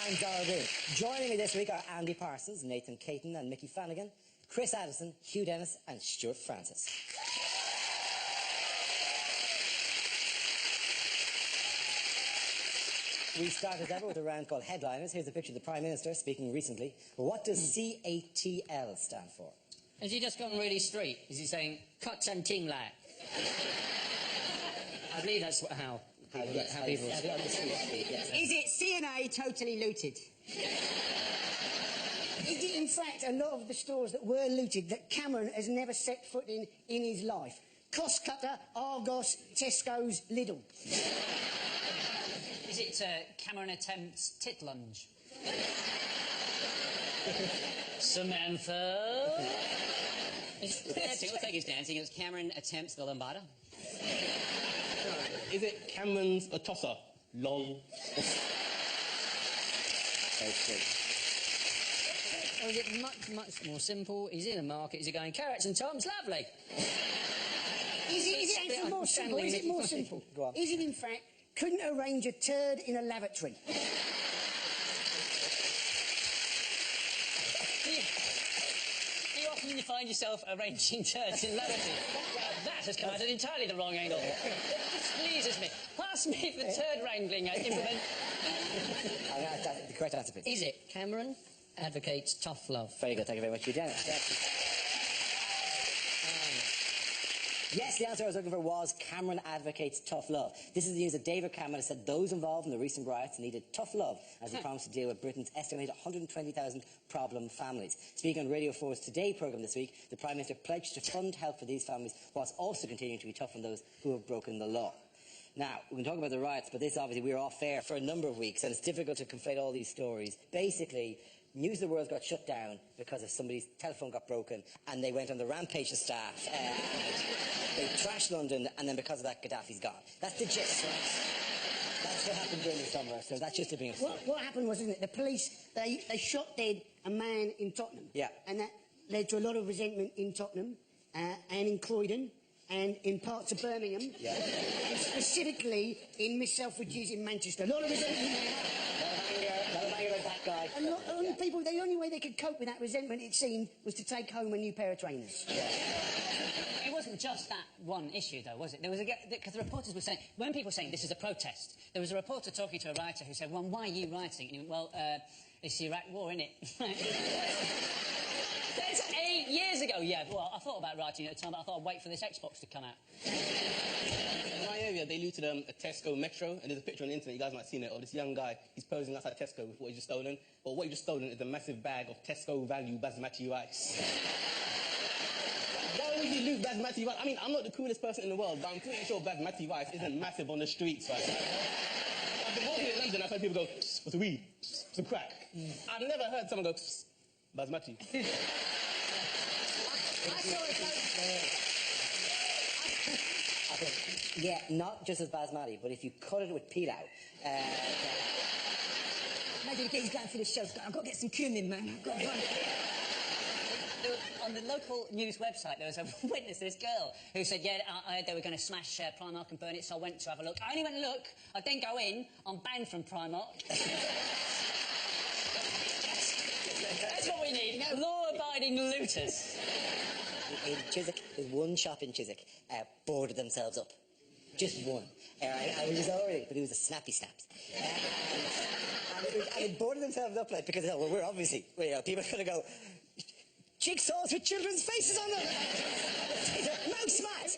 I'm Dara Boone. Joining me this week are Andy Parsons, Nathan Caton and Mickey Flanagan, Chris Addison, Hugh Dennis and Stuart Francis. We start as ever with a round called Headliners. Here's a picture of the Prime Minister speaking recently. What does CATL stand for? Has he just gone really straight? Is he saying, cuts and ting like? I believe that's how people speak. Yes. Is it CNA totally looted? Is it in fact a lot of the stores that were looted that Cameron has never set foot in his life? Costcutter, Argos, Tesco's, Lidl. Is it Cameron attempts tit lunge? Samantha? We'll take his dancing. It's Cameron attempts the lambada. Is it Cameron's a tosser? Lol. Or is it much more simple? He's in a market, is he going, carrots and toms, lovely? Is it actually more simple? Is it more simple? Go on. Is it in fact, couldn't arrange a turd in a lavatory? Do you often find yourself arranging turds in lavatories? That has come out at entirely the wrong angle. This pleases me. Pass me the turd wrangling implement. The correct answer, please. Is it Cameron advocates tough love? Very good, thank you very much, Hugh Dennis. Yes, the answer I was looking for was Cameron advocates tough love. This is the news that David Cameron has said those involved in the recent riots needed tough love as he promised to deal with Britain's estimated 120,000 problem families. Speaking on Radio 4's Today programme this week, the Prime Minister pledged to fund help for these families whilst also continuing to be tough on those who have broken the law. Now, we can talk about the riots, but this obviously we were off air for a number of weeks and it's difficult to conflate all these stories. Basically, News of the World got shut down because of somebody's telephone got broken and they went on the rampage of staff and they trashed London and then because of that Gaddafi's gone. That's the gist, right? That's what happened during the summer, so that's just to be What happened was, isn't it, the police, they shot dead a man in Tottenham. Yeah. And that led to a lot of resentment in Tottenham and in Croydon and in parts of Birmingham. Yeah. And specifically in Miss Selfridge's in Manchester. A lot of resentment there. That guy. And people, the only way they could cope with that resentment, it seemed, was to take home a new pair of trainers. Yeah. It wasn't just that one issue, though, was it? There was because the reporters were saying, when people were saying this is a protest, there was a reporter talking to a writer who said, well, why are you writing? And he went, well, it's the Iraq War, innit? That's 8 years ago, yeah. Well, I thought about writing at the time, but I thought I'd wait for this Xbox to come out. In my area, they looted a Tesco Metro, and there's a picture on the internet, you guys might have seen it, of this young guy, he's posing outside Tesco with what he's just stolen. But what he's just stolen is a massive bag of Tesco value basmati rice. Why would you loot basmati rice? I mean, I'm not the coolest person in the world, but I'm pretty sure basmati rice isn't massive on the streets, right? I've been walking in London, I've heard people go, what's a weed? What's a crack? I've never heard someone go, basmati. Yeah, not just as basmati, but if you cut it with pilau. Maybe he's going for the show. I've got to get some cumin, man. I've got to run. On the local news website, there was a witness, this girl, who said, yeah, they were going to smash Primark and burn it, so I went to have a look. I only went to look. I didn't go in. I'm banned from Primark. That's what we need. Law-abiding looters. In Chiswick, there's one shop in Chiswick, boarded themselves up. Just one. I was already, but it was a Snappy Snaps. And it boarded themselves up like, because well, we're obviously, people are going to go, jigsaws with children's faces on them. Mouse mats.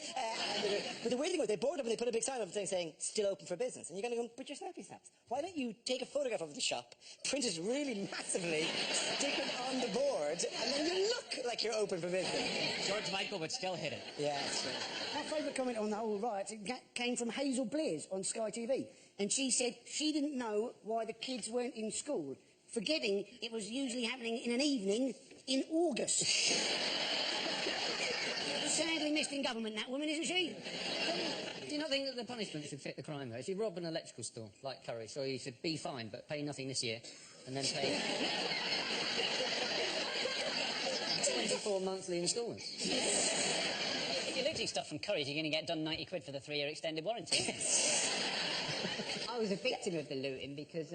But the weird thing was they boarded up and they put a big sign up saying still open for business. And you're going to go, but your Snappy Snaps. Why don't you take a photograph of the shop, print it really massively, stick it on the board, and then you look like you're open for business. George Michael would still hit it. Yeah, that's true. My favourite comment on the whole riot came from Hazel Blears on Sky TV. And she said she didn't know why the kids weren't in school, forgetting it was usually happening in an evening in August. Sadly missed in government, that woman, isn't she? Do you not think that the punishment should fit the crime, though? If you rob an electrical store, like Curry, so you should be fined, but pay nothing this year, and then pay 24 monthly instalments. If you're looting stuff from Curry's, you're going to get done 90 quid for the 3-year extended warranty. I was a victim of the looting because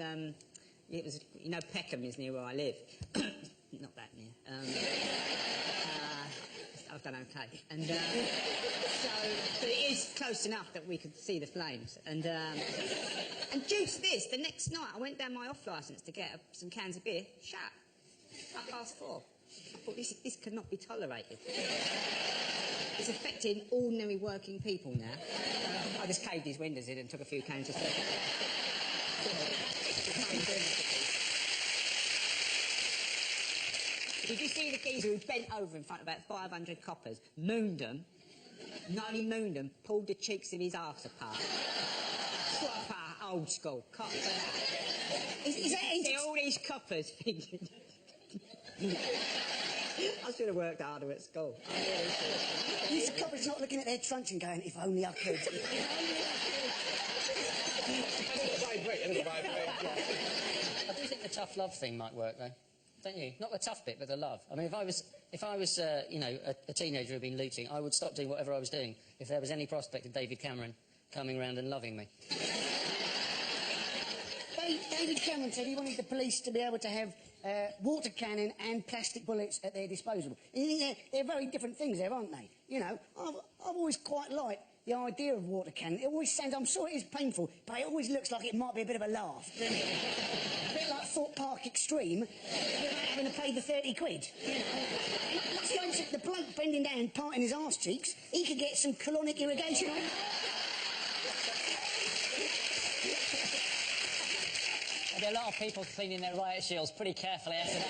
It was, you know, Peckham is near where I live. Not that near. I've done okay. And but it is close enough that we could see the flames. And due to this, the next night I went down my off licence to get some cans of beer. Shut. 4:30. I thought this could not be tolerated. It's affecting ordinary working people now. I just caved his windows in and took a few cans of beer. Did you see the geezer who bent over in front of about 500 coppers, mooned them, not only mooned them, pulled the cheeks of his arse apart? Proper old school, cop for that. Is that See all these coppers thinking... I should have worked harder at school. These coppers not looking at their trunks and going, if only I could. If only I could. I do think the tough love thing might work, though. Don't you? Not the tough bit, but the love. I mean, if I was, you know, a teenager who'd been looting, I would stop doing whatever I was doing if there was any prospect of David Cameron coming round and loving me. David Cameron said he wanted the police to be able to have water cannon and plastic bullets at their disposal. And you think they're very different things there, aren't they? You know, I've always quite liked the idea of water cannon. It always sounds, I'm sure it is painful, but it always looks like it might be a bit of a laugh. A bit like Thorpe Park Extreme, without having to pay the 30 quid. You know? The bloke bending down, parting his arse cheeks, he could get some colonic irrigation on. There'll be a lot of people cleaning their riot shields pretty carefully after that.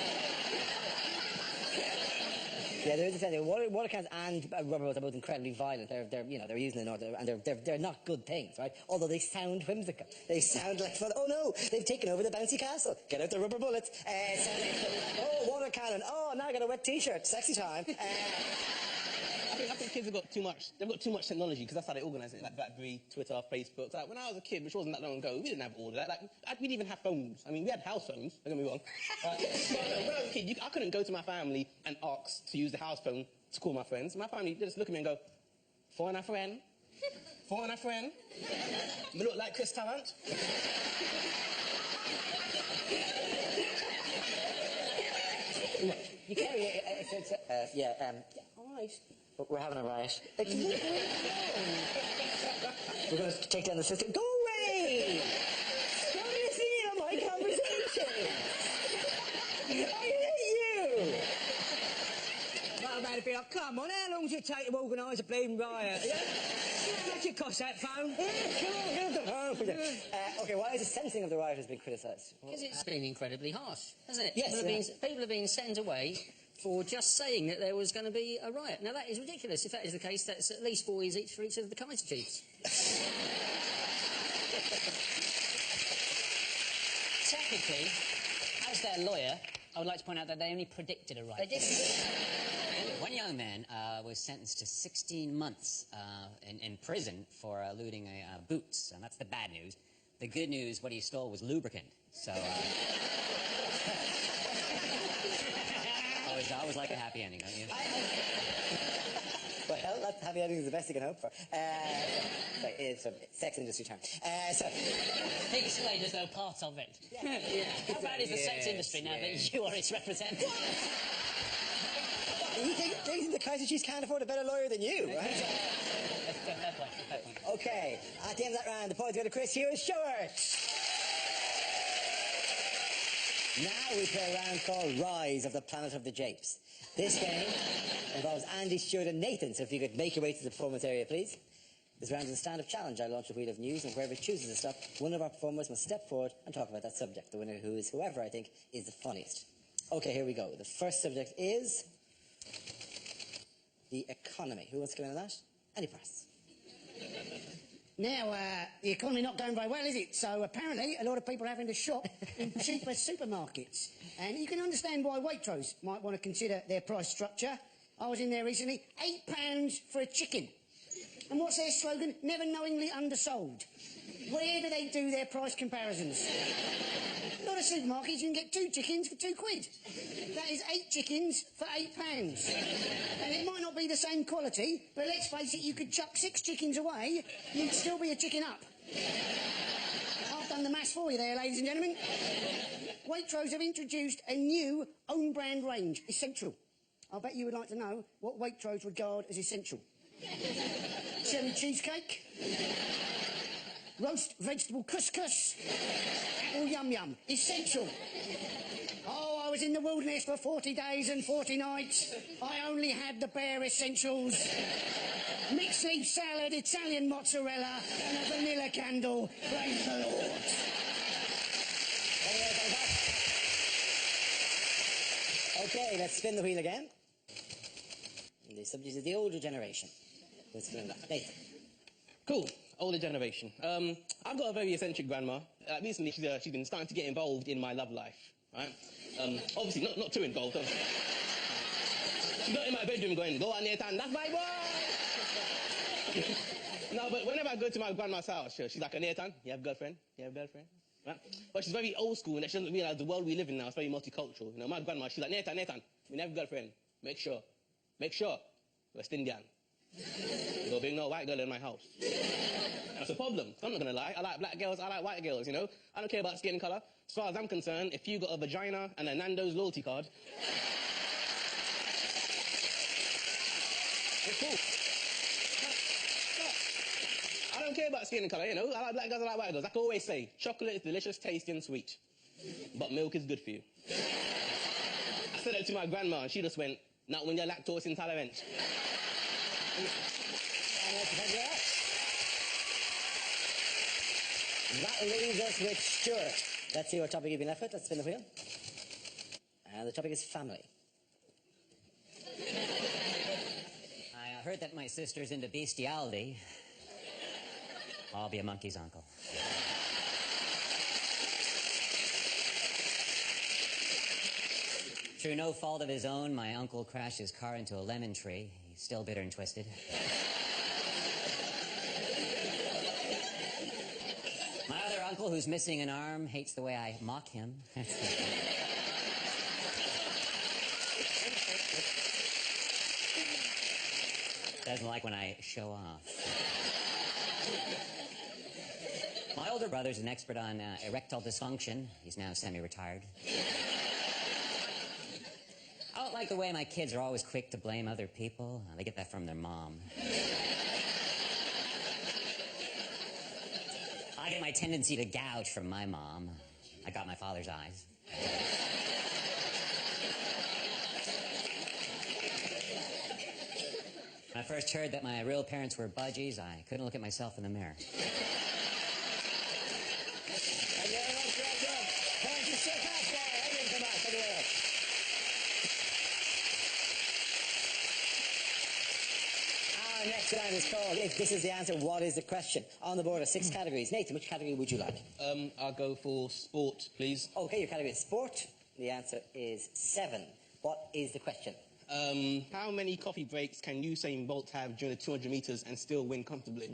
Yeah, there is a sense. Water cannons and rubber bullets are both incredibly violent. They're you know, they're used in the north, and they're not good things, right? Although they sound whimsical. They sound like fun. Oh no, they've taken over the bouncy castle. Get out the rubber bullets. Oh, water cannon. Oh, now I got a wet T-shirt. Sexy time. I think kids have got too much. They've got too much technology because that's how they organise it, like BlackBerry, Twitter, Facebook. Like when I was a kid, which wasn't that long ago, we didn't have all of that. Like we didn't even have phones. I mean, we had house phones. Don't get me wrong. But when I was a kid, I couldn't go to my family and ask to use the house phone to call my friends. My family just look at me and go, "Phone a friend, phone a friend." Me look like Chris Tarrant. You carry all right. We're having a riot. We're going to take down the system. Go away! Stop listening to my conversation! I hate you! What about a bit like, come on, how long does it take to organise a bleeding riot? You know how much it costs that phone? Come on, get the phone. OK, why has the sentencing of the rioters been criticised? Because it's been incredibly harsh, hasn't it? Yes, people have been sent away for just saying that there was going to be a riot. Now, that is ridiculous. If that is the case, that's at least 4 years each for each of the Kaiser chiefs. Technically, as their lawyer, I would like to point out that they only predicted a riot. They did. One young man was sentenced to 16 months in prison for looting boots, and that's the bad news. The good news, what he stole was lubricant. So... I always like a happy ending, don't you? Well, that happy ending is the best you can hope for. It's a sex industry term. Think explained as though part of it. Yeah. How bad is the sex industry now that you are its representative? You think the Kaiser chiefs can't afford a better lawyer than you, right? Fair point. OK, at the end of that round, the points go to Chris. Here is Stuart. Now we play a round called Rise of the Planet of the Japes. This game involves Andy, Stuart and Nathan, so if you could make your way to the performance area, please. This round is a stand-up challenge. I launch a wheel of news, and whoever chooses to stop, one of our performers must step forward and talk about that subject. The winner, who is whoever I think is the funniest. OK, here we go. The first subject is the economy. Who wants to go into that? Any press? Now, the economy not going very well, is it? So apparently a lot of people are having to shop in cheaper supermarkets. And you can understand why Waitrose might want to consider their price structure. I was in there recently, £8 for a chicken. And what's their slogan? Never knowingly undersold. Where do they do their price comparisons? A lot of supermarkets, you can get 2 chickens for £2. That is 8 chickens for £8. And it might not be the same quality, but let's face it, you could chuck 6 chickens away, you'd still be a chicken up. I've done the maths That's for you there, ladies and gentlemen. Waitrose have introduced a new own-brand range, Essential. I bet you would like to know what Waitrose regard as essential. Cherry cheesecake, roast vegetable couscous, apple yum-yum. Essential. Oh, I was in the wilderness for 40 days and 40 nights. I only had the bare essentials. Mixed leaf salad, Italian mozzarella, and a vanilla candle. Praise the Lord. Okay, let's spin the wheel again. The subject is the older generation. Let's spin that. Nathan. Cool. Older generation. I've got a very eccentric grandma. Recently, she's been starting to get involved in my love life, right? Obviously, not too involved. She's not in my bedroom going, go on, Nathan, that's my boy! No, but whenever I go to my grandma's house, she's like, Nathan, you have a girlfriend? You have a girlfriend? Right? But she's very old school, and she doesn't realise the world we live in now is very multicultural. You know, my grandma, she's like, Nathan, we have a girlfriend. Make sure, West Indian. You don't bring no white girl in my house. That's a problem. I'm not gonna lie. I like black girls, I like white girls, you know? I don't care about skin colour. As far as I'm concerned, if you got a vagina and a Nando's loyalty card, it's cool. I don't care about skin colour, you know? I like black girls, I like white girls. I can always say, chocolate is delicious, tasty and sweet. But milk is good for you. I said that to my grandma and she just went, not when you're lactose intolerant. That leaves us with Stuart. Let's see what topic you've been left with. Let's spin the wheel. And the topic is family. I heard that my sister's into bestiality. I'll be a monkey's uncle. Through no fault of his own, my uncle crashed his car into a lemon tree. He's still bitter and twisted. My other uncle, who's missing an arm, hates the way I mock him. Doesn't like when I show off. My older brother's an expert on erectile dysfunction. He's now semi-retired. I don't like the way my kids are always quick to blame other people. They get that from their mom. I get my tendency to gouge from my mom. I got my father's eyes. When I first heard that my real parents were budgies, I couldn't look at myself in the mirror. Our next round is called If This Is the Answer, What Is the Question? On the board are 6 categories. Nathan, which category would you like? I'll go for sport, please. Okay, your category is sport. The answer is 7. What is the question? How many coffee breaks can Usain Bolt have during the 200 metres and still win comfortably?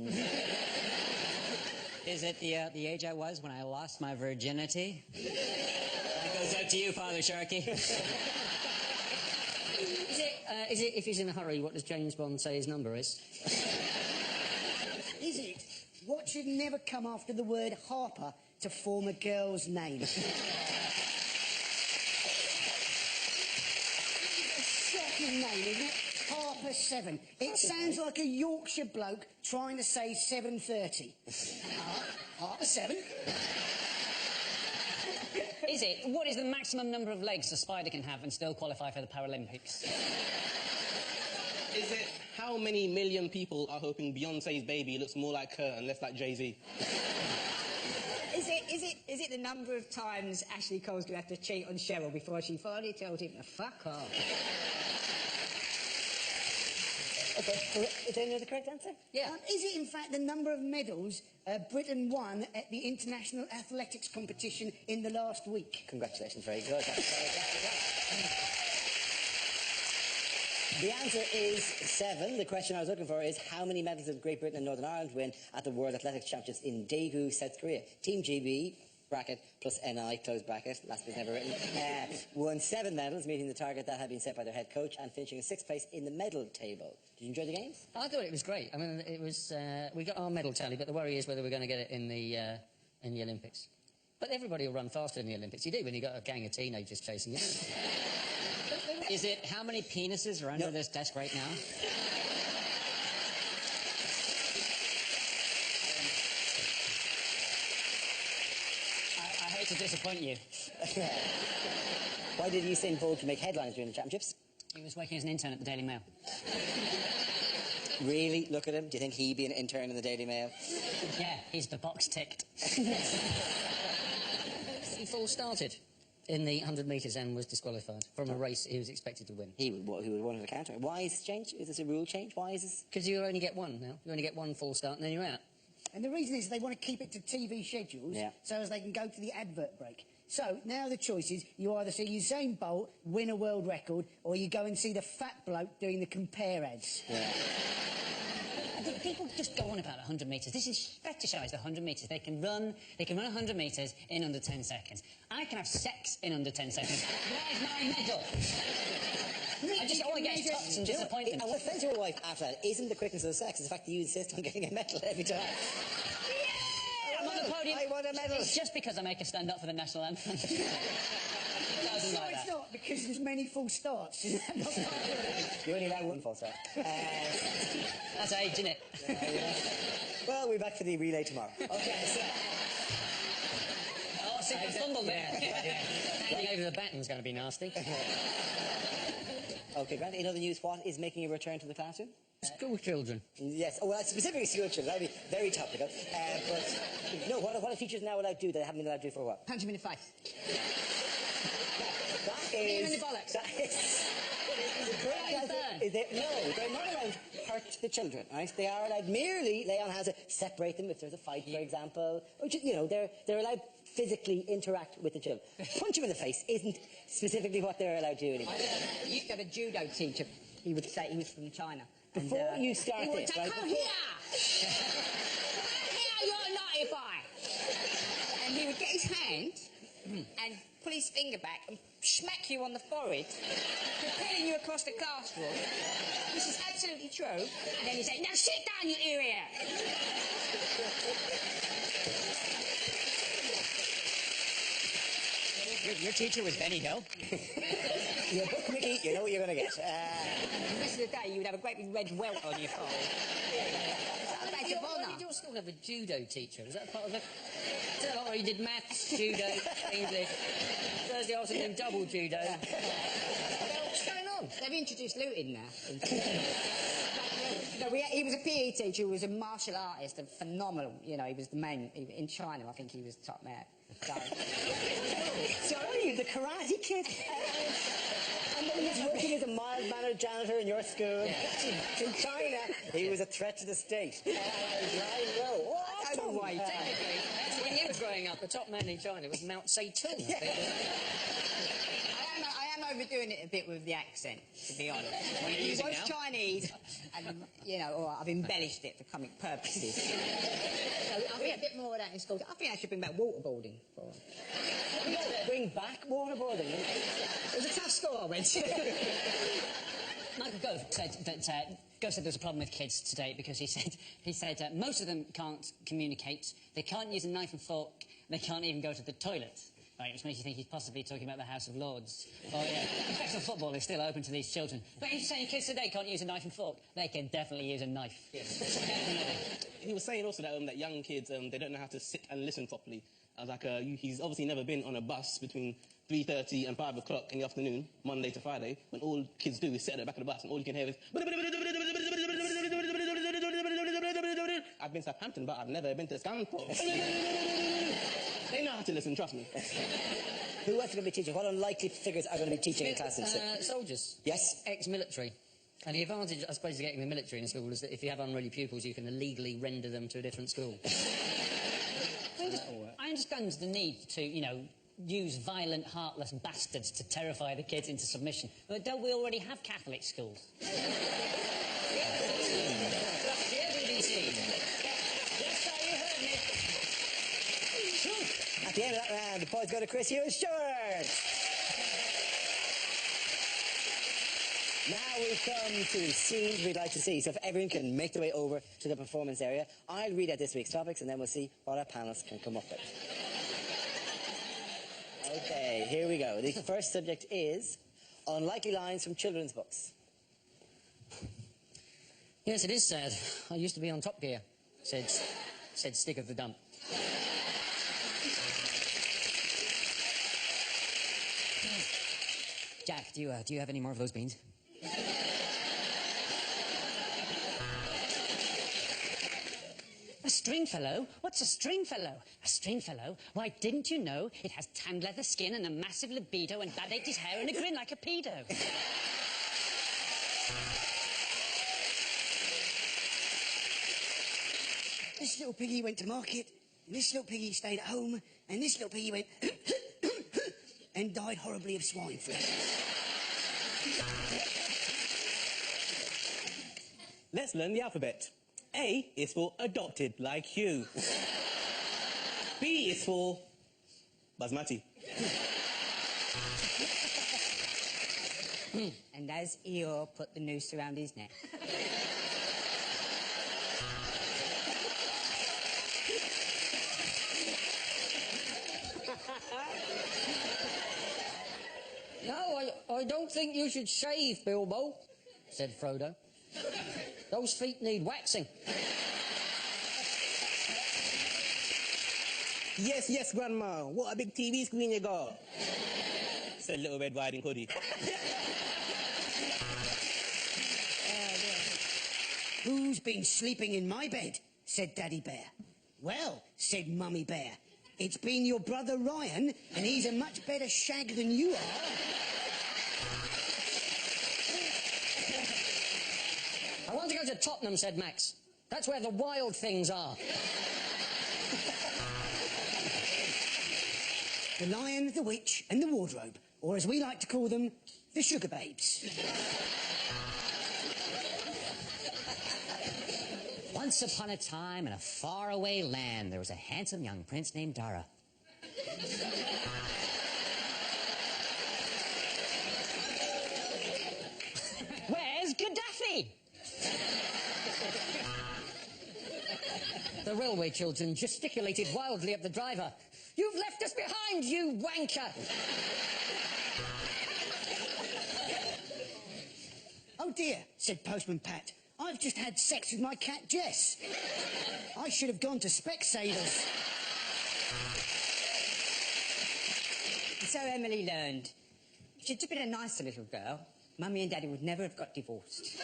Is it the age I was when I lost my virginity? That goes out to you, Father Sharkey. Is it if he's in a hurry, what does James Bond say his number is? Is it? What should never come after the word Harper to form a girl's name? Shocking name, isn't it? Harper 7. It sounds like a Yorkshire bloke trying to say 7:30. Harper 7. Is it? What is the maximum number of legs a spider can have and still qualify for the Paralympics? Is it how many million people are hoping Beyonce's baby looks more like her and less like Jay-Z? Is it the number of times Ashley Cole's going to have to cheat on Cheryl before she finally told him to fuck off? Okay, is there any other correct answer? Yeah. Is it, in fact, the number of medals Britain won at the International Athletics competition in the last week? Congratulations, very good. The answer is 7. The question I was looking for is how many medals did Great Britain and Northern Ireland win at the World Athletics Championships in Daegu, South Korea? Team GB, bracket, plus NI, close bracket, last bit's never written, won 7 medals, meeting the target that had been set by their head coach and finishing in 6th place in the medal table. Did you enjoy the games? I thought it was great. I mean, it was. We got our medal tally, but the worry is whether we're going to get it in the Olympics. But everybody will run faster in the Olympics. You do when you've got a gang of teenagers chasing you. Is it how many penises are under this desk right now? I hate to disappoint you. Why did Usain Bolt make headlines during the championships? He was working as an intern at the Daily Mail. Really? Look at him. Do you think he'd be an intern in the Daily Mail? Yeah, he's the box ticked. He false started in the 100 metres and was disqualified from a race he was expected to win. He would won at a counter. Why is this change? Is this a rule change? Why is this? Because you only get one now. You only get one false start and then you're out. And the reason is they want to keep it to TV schedules so as they can go to the advert break. So now the choice is you either see Usain Bolt win a world record or you go and see the fat bloke doing the compare ads. Yeah. People just go on about 100 metres. This is fetishised, the 100 metres. They can run 100 metres in under 10 seconds. I can have sex in under 10 seconds. Where's my medal? I just always get touched and disappointed. And what offends your wife after that isn't the quickness of the sex, it's the fact that you insist on getting a medal every time. Yeah! I'm on the podium. I want a medal. It's just because I make her stand up for the national anthem. So like it's that. not because there's many false starts. You only allow one false start. That's age, isn't it? Well, we're back for the relay tomorrow. Okay, so... Oh, see, I fumbled there. Handing over the baton's going to be nasty. Okay, Grant, in other news, what is making a return to the classroom? School children. Yes, well, specifically school children. That'd be very topical. But, no, what are teachers now allowed to do that they haven't been allowed to do for a while? Punch him in the face. That Hit him in is... the bollocks. That is... No, they're not allowed to hurt the children, right? They are allowed merely lay on hands, separate them if there's a fight, for example. Or, you know, they're allowed physically interact with the children. Punch them in the face isn't specifically what they're allowed to do anymore. I used to have a judo teacher. He would say he was from China. Before you start he would this, say, right? Come here! Come here, you're a naughty boy! And he would get his hand and pull his finger back and smack you on the forehead, propelling you across the classroom. This is absolutely true. And then he'd say, now sit down, you idiot! Your teacher was Benny Hill. You book Mickey, you know what you're going to get. And the rest of the day, you would have a great big red welt on your forehead. It's a badge of Why honour. did your school have a judo teacher? Was that part of it? Is that what you did? Maths, judo, English. Thursday afternoon, double judo. What's going on? They've introduced looting now. No, he was a PE teacher who was a martial artist, and phenomenal. You know, he was the man in China. I think he was top man. So are you the karate kid? And then he's working as a mild-mannered janitor in your school. In China, he was a threat to the state. I don't know why. Technically, when you were growing up, the top man in China was Mao Zedong. I think. I am overdoing it a bit with the accent, to be honest. What are you He using was now? Chinese, and, you know, or I've embellished it for comic purposes. So I think a bit more of that in schools. I think I should bring back waterboarding. Bring back waterboarding. It was a tough school I went to. Michael Gove said that Gove said there was a problem with kids today because he said most of them can't communicate, they can't use a knife and fork, they can't even go to the toilet. Right, which makes you think he's possibly talking about the House of Lords. Oh, yeah. Professional football is still open to these children. But he's saying kids today can't use a knife and fork. They can definitely use a knife. Yes. He was saying also that young kids, they don't know how to sit and listen properly. I was like, he's obviously never been on a bus between 3:30 and 5 o'clock in the afternoon, Monday to Friday, when all kids do is sit at the back of the bus and all you can hear is... I've been to Southampton, but I've never been to Scunthorpe. They know how to listen, trust me. Who else is going to be teaching? What unlikely figures are going to be teaching in class? Soldiers. Yes? Ex-military. And the advantage, I suppose, of getting the military in a school is that if you have unruly pupils, you can illegally render them to a different school. I understand the need to, you know, use violent, heartless bastards to terrify the kids into submission. But don't we already have Catholic schools? The BBC. Yes, sir, you heard me. At the end of that round, the points go to Chris Hughes-Stewart. Now we've come to scenes we'd like to see. So if everyone can make their way over to the performance area, I'll read out this week's topics and then we'll see what our panelists can come up with. Okay, here we go. The first subject is unlikely lines from children's books. Yes, it is sad. I used to be on Top Gear, said Stick of the Dump. Jack, do you have any more of those beans? A Stringfellow? What's a Stringfellow? A Stringfellow? Why, didn't you know it has tanned leather skin and a massive libido and bad-80s hair and a grin like a pedo? This little piggy went to market, and this little piggy stayed at home, and this little piggy went and died horribly of swine flu. Let's learn the alphabet. A is for adopted, like you. B is for basmati. And as Eeyore put the noose around his neck. No, I don't think you should shave, Bilbo, said Frodo. Those feet need waxing. Yes, yes, Grandma. What a big TV screen you got, said Little Red Riding Hoodie. Who's been sleeping in my bed? Said Daddy Bear. Well, said Mummy Bear, it's been your brother Ryan, and he's a much better shag than you are. I want to go to Tottenham, said Max. That's where the wild things are. The Lion, the Witch, and the Wardrobe, or as we like to call them, the Sugar Babes. Once upon a time in a faraway land, there was a handsome young prince named Dara. Where's Gaddafi? The railway children gesticulated wildly at the driver. You've left us behind, you wanker! Oh dear, said Postman Pat. I've just had sex with my cat Jess. I should have gone to Specsavers. So Emily learned. If she'd just been a nicer little girl, Mummy and Daddy would never have got divorced.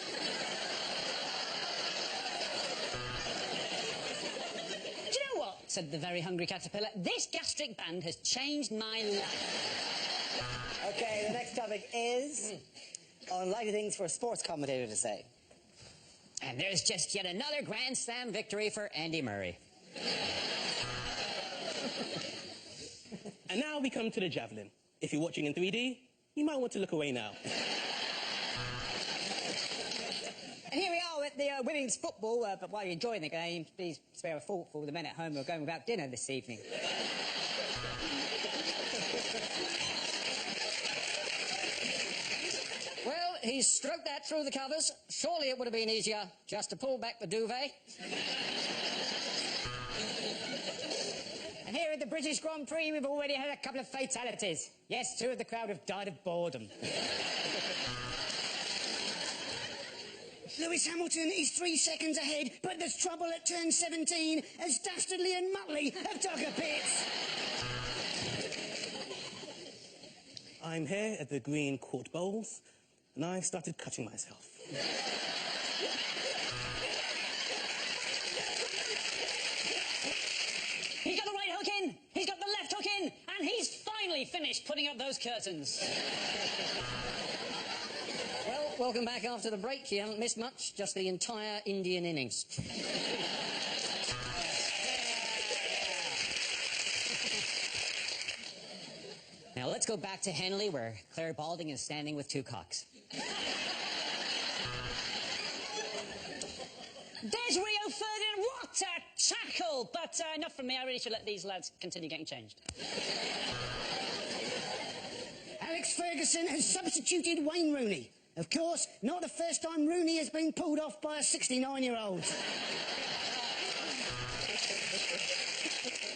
Do you know what? Said the very hungry caterpillar. This gastric band has changed my life. Okay, the next topic is unlikely things for a sports commentator to say. And there's just yet another Grand Slam victory for Andy Murray. And now we come to the javelin. If you're watching in 3D, you might want to look away now. And here we are at the women's football, but while you're enjoying the game, please spare a thought for the men at home who are going without dinner this evening. Well, he's stroked that through the covers. Surely it would have been easier just to pull back the duvet. And here at the British Grand Prix, we've already had a couple of fatalities. Yes, 2 of the crowd have died of boredom. Lewis Hamilton is 3 seconds ahead, but there's trouble at turn 17 as Dastardly and Muttley have dug a pit. I'm here at the Green Court Bowls, and I started cutting myself. He's got the right hook in, he's got the left hook in, and he's finally finished putting up those curtains. Well, welcome back after the break. You haven't missed much, just the entire Indian innings. Now let's go back to Henley, where Claire Balding is standing with 2 cocks. There's Rio Ferdinand. What a tackle! But enough from me. I really should let these lads continue getting changed. Alex Ferguson has substituted Wayne Rooney. Of course, not the first time Rooney has been pulled off by a 69-year-old.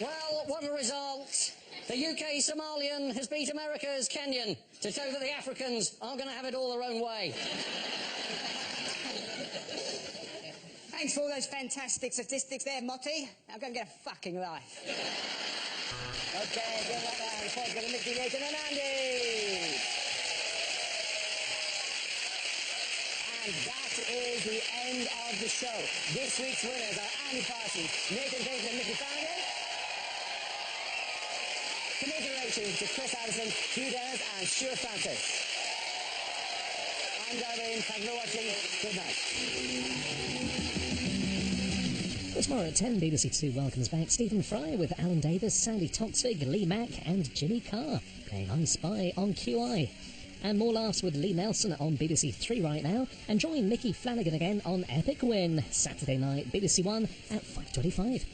Well, what a result The UK Somalian has beat America's Kenyan to show that the Africans aren't going to have it all their own way. Thanks for all those fantastic statistics there, Motty. Now go and get a fucking life. Okay, give that round of applause to Mickey, Nathan and Andy. And that is the end of the show. This week's winners are Andy Parsons, Nathan David and Mickey Flanagan. Commiserations to Chris Addison, Hugh Dennis and Stuart Francis. I'm Darlene, thank you for watching. Good night. Well, tomorrow at 10, BBC Two welcomes back Stephen Fry with Alan Davis, Sandy Toksvig, Lee Mack and Jimmy Carr playing I Spy on QI. And more laughs with Lee Nelson on BBC Three right now. And join Mickey Flanagan again on Epic Win, Saturday night, BBC One at 5:25.